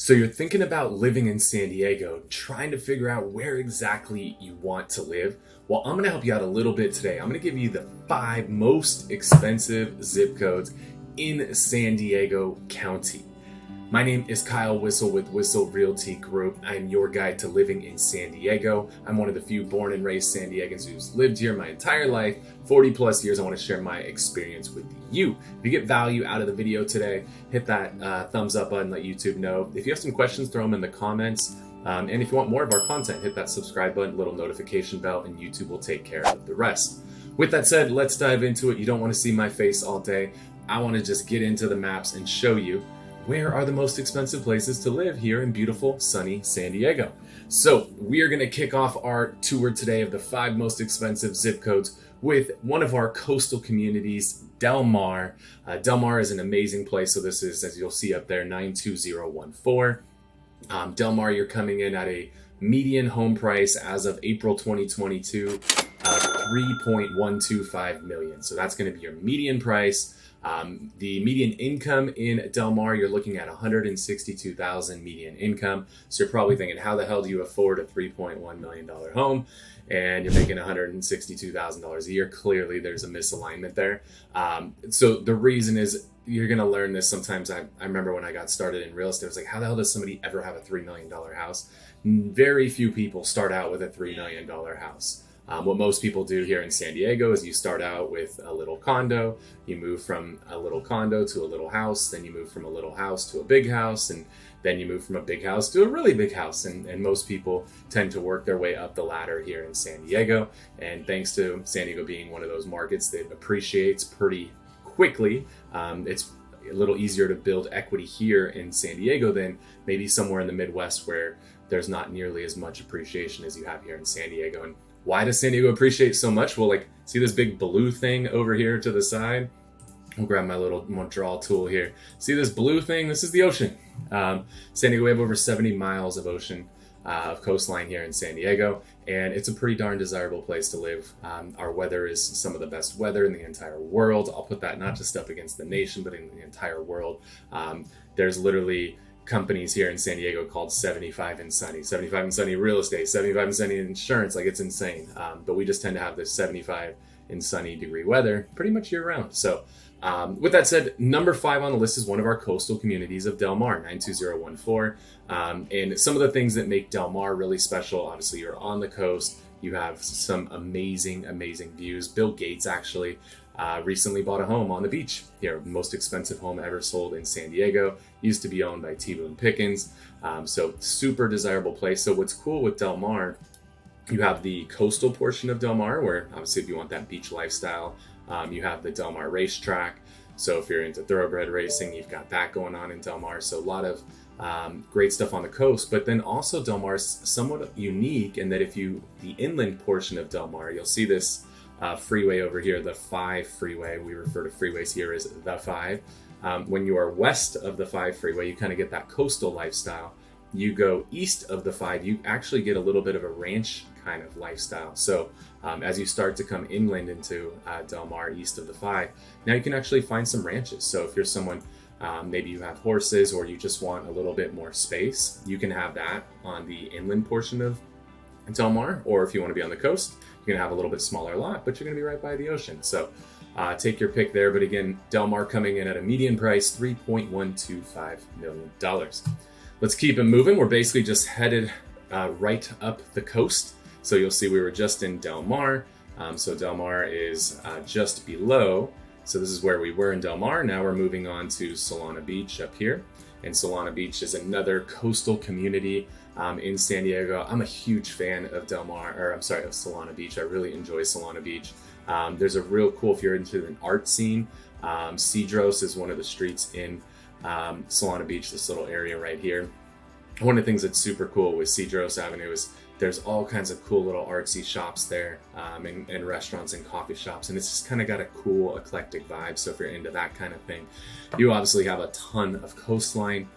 So you're thinking about living in San Diego, trying to figure out where exactly you want to live. Well, I'm gonna help you out a little bit today. I'm gonna give you the 5 most expensive zip codes in San Diego County. My name is Kyle Whistle with Whistle Realty Group. I'm your guide to living in San Diego. I'm one of the few born and raised San Diegans who's lived here my entire life, 40 plus years. I want to share my experience with you. If you get value out of the video today, hit that thumbs up button, let YouTube know. If you have some questions, throw them in the comments. And if you want more of our content, hit that subscribe button, little notification bell, and YouTube will take care of the rest. With that said, let's dive into it. You don't want to see my face all day. I want to just get into the maps and show you where are the most expensive places to live here in beautiful, sunny San Diego. So we are going to kick off our tour today of the 5 most expensive zip codes with one of our coastal communities, Del Mar. Del Mar is an amazing place. So this is, as you'll see up there, 92014. Del Mar, you're coming in at a median home price as of April 2022 of $3.125 million. So that's going to be your median price. The median income in Del Mar, you're looking at $162,000 median income. So you're probably thinking, how the hell do you afford a $3.1 million home? And you're making $162,000 a year. Clearly, there's a misalignment there. So the reason is, you're going to learn this sometimes. I remember when I got started in real estate, I was like, how the hell does somebody ever have a $3 million house? Very few people start out with a $3 million house. What most people do here in San Diego is you start out with a little condo, you move from a little condo to a little house, then you move from a little house to a big house, and then you move from a big house to a really big house. And most people tend to work their way up the ladder here in San Diego. And thanks to San Diego being one of those markets that appreciates pretty quickly, it's a little easier to build equity here in San Diego than maybe somewhere in the Midwest where there's not nearly as much appreciation as you have here in San Diego. And why does San Diego appreciate so much? Well, see this big blue thing over here to the side? I'll grab my little draw tool here. See this blue thing? This is the ocean. San Diego, we have over 70 miles of ocean, of coastline here in San Diego, and it's a pretty darn desirable place to live. Our weather is some of the best weather in the entire world. I'll put that not just up against the nation, but in the entire world. There's literally companies here in San Diego called 75 and Sunny, 75 and Sunny real estate, 75 and Sunny insurance. It's insane. But we just tend to have this 75 and sunny degree weather pretty much year round. So with that said, number 5 on the list is one of our coastal communities of Del Mar, 92014. And some of the things that make Del Mar really special, obviously you're on the coast. You have some amazing, amazing views. Bill Gates actually recently bought a home on the beach here, most expensive home ever sold in San Diego. Used to be owned by T. Boone Pickens. So super desirable place. So what's cool with Del Mar, you have the coastal portion of Del Mar where obviously if you want that beach lifestyle, you have the Del Mar racetrack. So if you're into thoroughbred racing, you've got that going on in Del Mar. So a lot of great stuff on the coast, but then also Del Mar is somewhat unique in that the inland portion of Del Mar, you'll see this freeway over here, the 5 freeway. We refer to freeways here as the 5. When you are west of the 5 freeway, you kind of get that coastal lifestyle. You go east of the 5, you actually get a little bit of a ranch kind of lifestyle. So as you start to come inland into Del Mar, east of the 5, now you can actually find some ranches. So if you're someone, maybe you have horses or you just want a little bit more space, you can have that on the inland portion of Del Mar. Or if you want to be on the coast, you're going to have a little bit smaller lot, but you're going to be right by the ocean. So take your pick there. But again, Del Mar coming in at a median price, $3.125 million. Let's keep it moving. We're basically just headed right up the coast. So you'll see we were just in Del Mar. So Del Mar is just below. So this is where we were in Del Mar. Now we're moving on to Solana Beach up here. And Solana Beach is another coastal community in San Diego. I'm a huge fan of of Solana Beach. I really enjoy Solana Beach. There's a real cool, if you're into an art scene, Cedros is one of the streets in Solana Beach, this little area right here. One of the things that's super cool with Cedros Avenue is there's all kinds of cool little artsy shops there, and restaurants and coffee shops, and it's just kind of got a cool eclectic vibe. So if you're into that kind of thing, you obviously have a ton of coastline.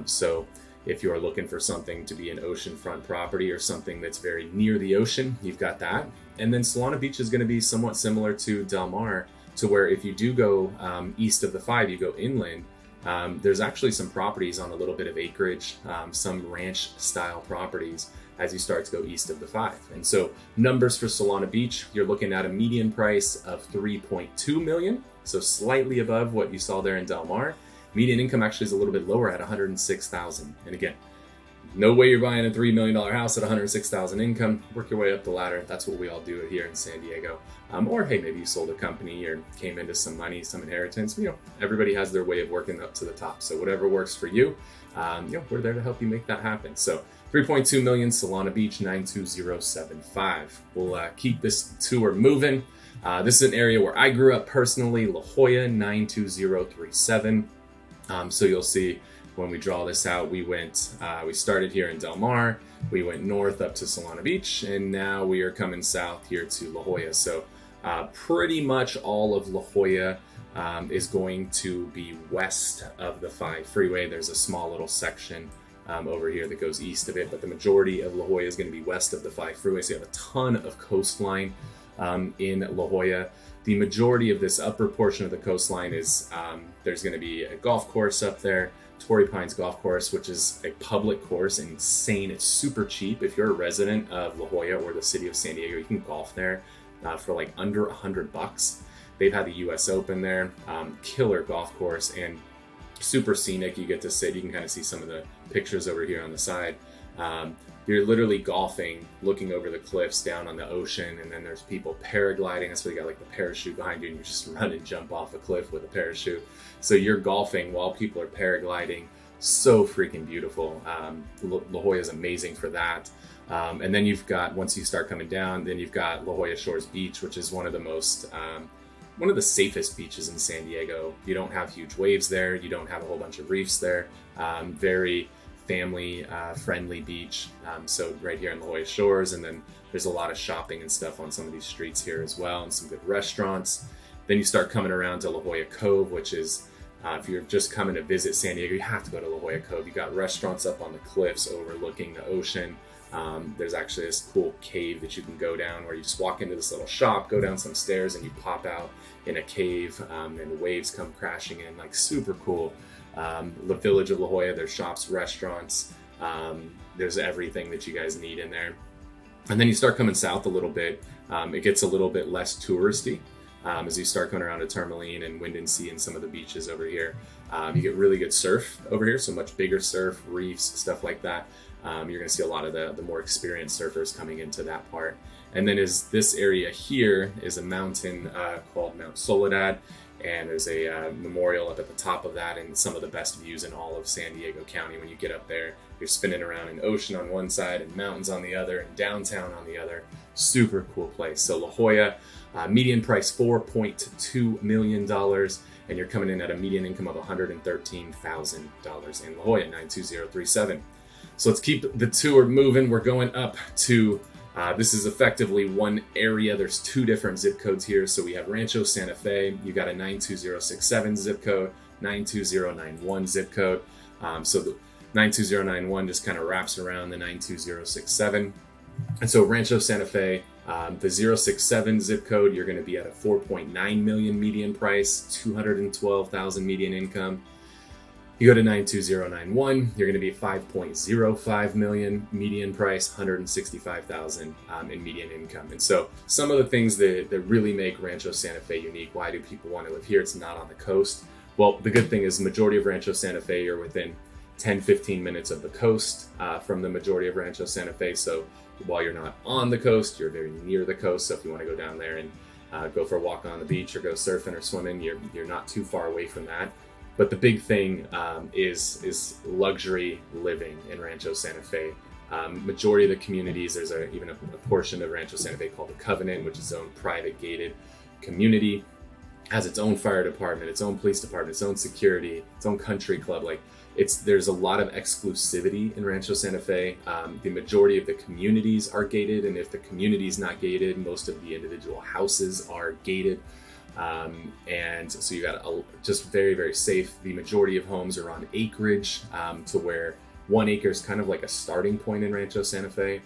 So if you're looking for something to be an oceanfront property or something that's very near the ocean, you've got that. And then Solana Beach is going to be somewhat similar to Del Mar, to where if you do go east of the 5, you go inland, there's actually some properties on a little bit of acreage, some ranch style properties as you start to go east of the 5. And so numbers for Solana Beach, you're looking at a median price of 3.2 million. So slightly above what you saw there in Del Mar. Median income actually is a little bit lower at 106,000. And again, no way you're buying a $3 million house at 106,000 income. Work your way up the ladder. That's what we all do here in San Diego. Or hey, maybe you sold a company or came into some money, some inheritance. Everybody has their way of working up to the top. So whatever works for you, we're there to help you make that happen. So 3.2 million, Solana Beach, 92075. We'll keep this tour moving. This is an area where I grew up personally, La Jolla, 92037. So you'll see when we draw this out, we started here in Del Mar, we went north up to Solana Beach, and now we are coming south here to La Jolla. So pretty much all of La Jolla is going to be west of the 5 freeway. There's a small little section over here that goes east of it, but the majority of La Jolla is going to be west of the 5 freeway. So you have a ton of coastline in La Jolla. The majority of this upper portion of the coastline is, there's going to be a golf course up there, Torrey Pines Golf Course, which is a public course, insane. It's super cheap. If you're a resident of La Jolla or the city of San Diego, you can golf there for like under $100. They've had the US Open there, killer golf course and super scenic. You get to sit, you can kind of see some of the pictures over here on the side. You're literally golfing, looking over the cliffs down on the ocean, and then there's people paragliding. That's why you got like the parachute behind you, and you just run and jump off a cliff with a parachute. So you're golfing while people are paragliding. So freaking beautiful. La Jolla is amazing for that. And then you've got, once you start coming down, then you've got La Jolla Shores Beach, which is one of the safest beaches in San Diego. You don't have huge waves there. You don't have a whole bunch of reefs there. Very family friendly beach. So right here in La Jolla Shores, and then there's a lot of shopping and stuff on some of these streets here as well, and some good restaurants. Then you start coming around to La Jolla Cove, which is, if you're just coming to visit San Diego, you have to go to La Jolla Cove. You got restaurants up on the cliffs overlooking the ocean. There's actually this cool cave that you can go down where you just walk into this little shop, go down some stairs, and you pop out in a cave, and the waves come crashing in, like super cool. The village of La Jolla, there's shops, restaurants, there's everything that you guys need in there. And then you start coming south a little bit, it gets a little bit less touristy as you start coming around to Tourmaline and Wind and Sea and some of the beaches over here. You get really good surf over here, so much bigger surf, reefs, stuff like that. You're going to see a lot of the more experienced surfers coming into that part. And then this area here is a mountain called Mount Soledad. And there's a memorial up at the top of that, and some of the best views in all of San Diego County. When you get up there, you're spinning around an ocean on one side and mountains on the other and downtown on the other. Super cool place. So La Jolla, median price $4.2 million, and you're coming in at a median income of $113,000 in La Jolla, 92037. So let's keep the tour moving. We're going up to this is effectively one area. There's 2 different zip codes here. So we have Rancho Santa Fe. You got a 92067 zip code, 92091 zip code. So the 92091 just kind of wraps around the 92067. And so Rancho Santa Fe, the 067 zip code, you're going to be at a 4.9 million median price, 212,000 median income. You go to 92091, you're going to be 5.05 million median price, 165,000 in median income. And so some of the things that really make Rancho Santa Fe unique, why do people want to live here? It's not on the coast. Well, the good thing is the majority of Rancho Santa Fe, you're within 10-15 minutes of the coast from the majority of Rancho Santa Fe. So while you're not on the coast, you're very near the coast. So if you want to go down there and go for a walk on the beach or go surfing or swimming, you're not too far away from that. But the big thing is luxury living in Rancho Santa Fe. Majority of the communities, there's even a portion of Rancho Santa Fe called the Covenant, which is its own private gated community, has its own fire department, its own police department, its own security, its own country club. There's a lot of exclusivity in Rancho Santa Fe. The majority of the communities are gated, and if the community is not gated, most of the individual houses are gated. And so you got just very, very safe. The majority of homes are on acreage, to where 1 acre is kind of like a starting point in Rancho Santa Fe.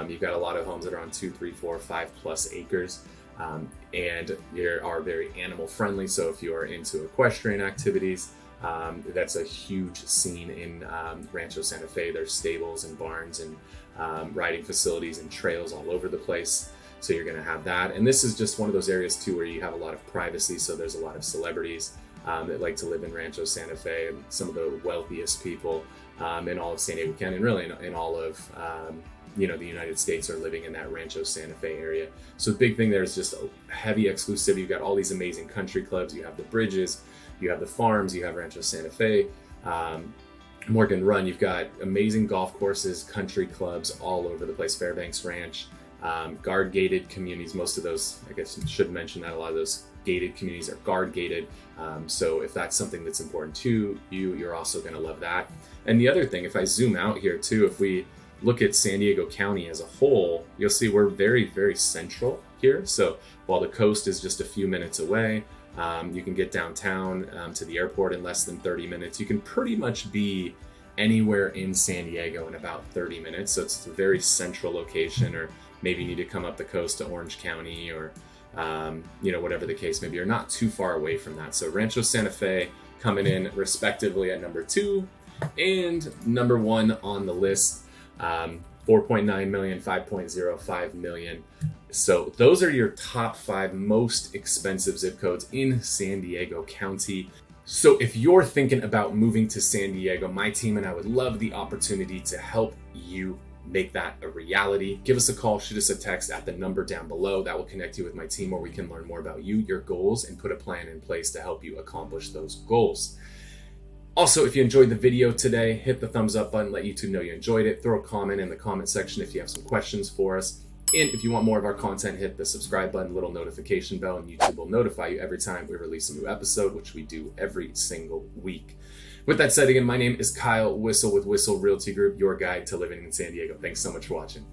You've got a lot of homes that are on 2, 3, 4, 5+ acres, and they are very animal friendly. So if you are into equestrian activities, That's a huge scene in Rancho Santa Fe. There's stables and barns and riding facilities and trails all over the place. So you're going to have that. And this is just one of those areas too where you have a lot of privacy. So there's a lot of celebrities that like to live in Rancho Santa Fe, and some of the wealthiest people in all of San Diego County, and really in all of the United States are living in that Rancho Santa Fe area. So the big thing there is just a heavy exclusivity. You've got all these amazing country clubs. You have the bridges, you have the farms, you have Rancho Santa Fe, Morgan Run. You've got amazing golf courses, country clubs all over the place. Fairbanks Ranch, guard gated communities. Most of those, I guess I should mention that a lot of those gated communities are guard gated. So if that's something that's important to you, you're also going to love that. And the other thing, if I zoom out here too, if we look at San Diego County as a whole, you'll see we're very, very central here. So while the coast is just a few minutes away, you can get downtown to the airport in less than 30 minutes. You can pretty much be anywhere in San Diego in about 30 minutes. So it's a very central location, or maybe you need to come up the coast to Orange County, or whatever the case may be. You're not too far away from that. So Rancho Santa Fe coming in respectively at number 2 and number 1 on the list. 4.9 million, 5.05 million. So those are your top 5 most expensive zip codes in San Diego County. So if you're thinking about moving to San Diego, my team and I would love the opportunity to help you make that a reality. Give us a call, shoot us a text at the number down below. That will connect you with my team, where we can learn more about you, your goals, and put a plan in place to help you accomplish those goals. Also, if you enjoyed the video today, hit the thumbs up button, let YouTube know you enjoyed it. Throw a comment in the comment section if you have some questions for us. And if you want more of our content, hit the subscribe button, little notification bell, and YouTube will notify you every time we release a new episode, which we do every single week. With that said, again, my name is Kyle Whistle with Whistle Realty Group, your guide to living in San Diego. Thanks so much for watching.